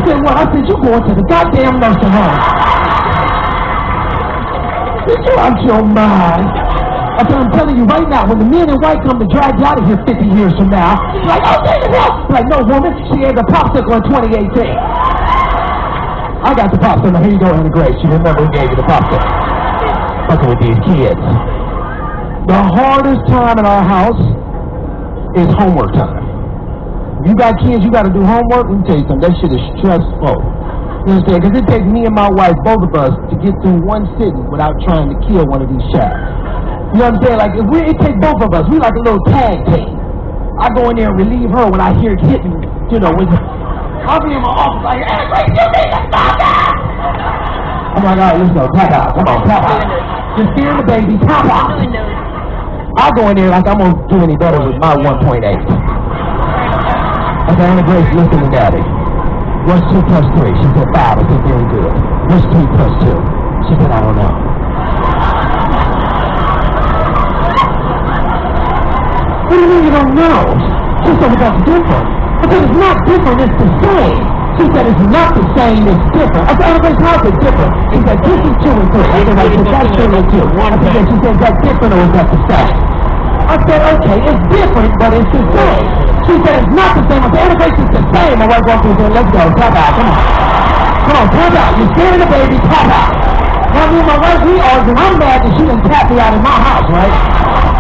said, what? I said, you going to the goddamn nursing home. Get you out your mind. I said, I'm telling you right now, when the men in white come to drag you out of here 50 years from now, you're like, oh, take it out. Like, no, woman, she had the popsicle in 2018. I got the popsicle. Here you go, Anna Grace. You remember who gave you the popsicle. Fucking with these kids. The hardest time in our house is homework time. If you got kids, you got to do homework. Let me tell you something. That shit is stressful. You understand? Because it takes me and my wife, both of us, to get through one sitting without trying to kill one of these shafts. You know what I'm saying? Like, it takes both of us. We like a little tag team. I go in there and relieve her when I hear it hitting, you know, I'll be in my office like, hey, wait, you need to stop that! I'm like, all right, let's go, tap out. Come on, tap out. Just scaring the baby, tap out. I'll go in there like I'm going to do any better with my 1.8. I said, Anna Grace, listen to Daddy. What's 2 plus 3? She said 5. I said, very good. What's 3 plus 2? She said, I don't know. What do you mean you don't know? She said, well, that's different. I said, it's not different, it's the same. She said, it's not the same, it's different. I said, Anna, how's it different? She said, this is 2 and 3. I said, right, so that's 3 and 2. I said, yeah, she said, is that different or is that the same? I said, okay, it's different, but it's the same. She said, it's not the same. I said, Anna, it's the same. My wife walked in and said, let's go, tap out, come on. Come on, tap out. You're scaring the baby, tap out. Now, me and my wife, we arguing. I'm mad that she didn't tap me out in my house, right?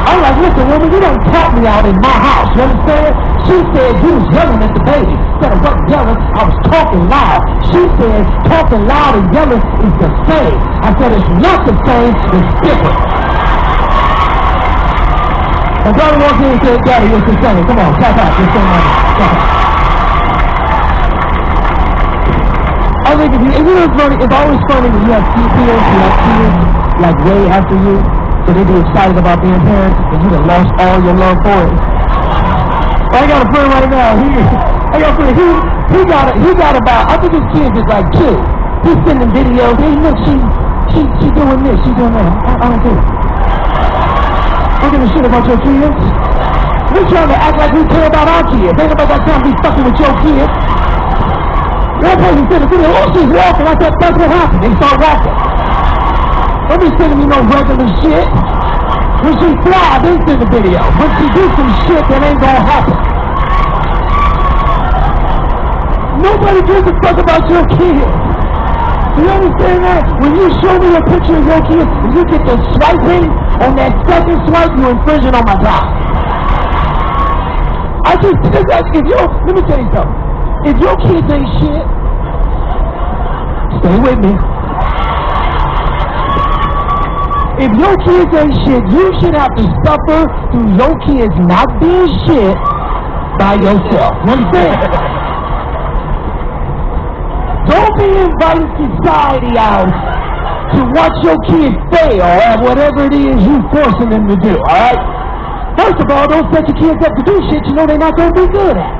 I'm like, listen, woman, you don't tap me out in my house, you understand? She said you was yelling at the baby. Instead of what yelling, I was talking loud. She said talking loud and yelling is the same. I said it's not the same, it's different. My brother walked in and said, Daddy, it's the same. Come on, tap out, it's the same. I think it's always funny when you have kids, like way after you, so they be excited about being parents, and you done lost all your love for it. I got a friend right now. He got about, I think his kids is like 2. He's sending videos. Hey, look, she doing this, she doing that. I don't do it. I don't give a shit about your kids. We're trying to act like we care about our kids. Ain't nobody got time to be fucking with your kids. One person sent a video, oh, she's walking. I said, that's what happened. They start walking. Don't be sending me no regular shit. When she fly, they send a video. When she do some shit, that ain't gonna happen. Nobody gives a fuck about your kids. You understand that? When you show me a picture of your kids, and you get the swiping, on that second swipe, you infringing on my time. Let me tell you something. If your kids ain't shit, stay with me. If your kids ain't shit, you should have to suffer through your kids not being shit by yourself. You understand? Don't be inviting society out to watch your kids fail at whatever it is you forcing them to do, alright? First of all, don't set your kids up to do shit you know they're not going to be good at.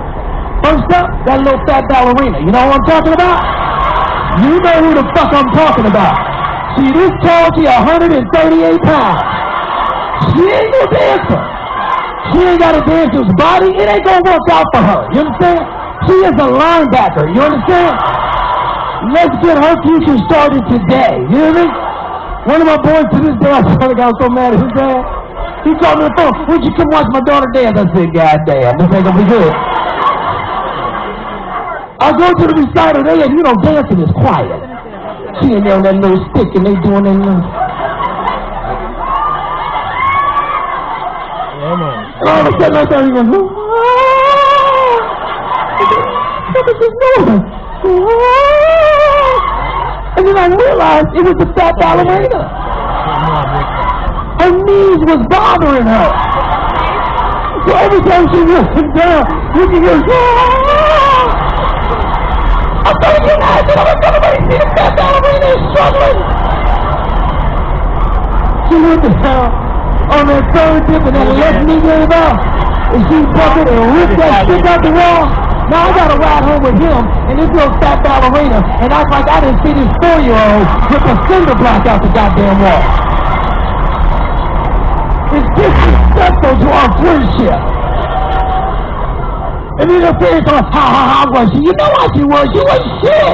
First up, that little fat ballerina. You know what I'm talking about? You know who the fuck I'm talking about. See, this tall, she 138 pounds. She ain't no dancer. She ain't got a dancer's body. It ain't gonna work out for her. You understand? She is a linebacker. You understand? Let's get her future started today. You hear me? One of my boys to this day, I was so mad at his dad. He called me on the phone. Would you come watch my daughter dance? I said, God damn, this ain't gonna be good. I go to the recital, dancing is quiet. She in there on that little stick and they doing that little. And all of a sudden I started going, what is this noise? And then I realized it was the fat ballerina. Her knees was bothering her. So every time she went down, you can hear, I told you guys that I was going to see the fat ballerina is struggling. She went down on that third dip and that left knee gave out. And she buckled and ripped that stick out the wall. Now I got to ride home with him and this little fat ballerina and act like I didn't see this 4-year-old rip a cinder block out the goddamn wall. It's disrespectful to our friendship. And then the fairy going, how was she? You know what she was. She was shit.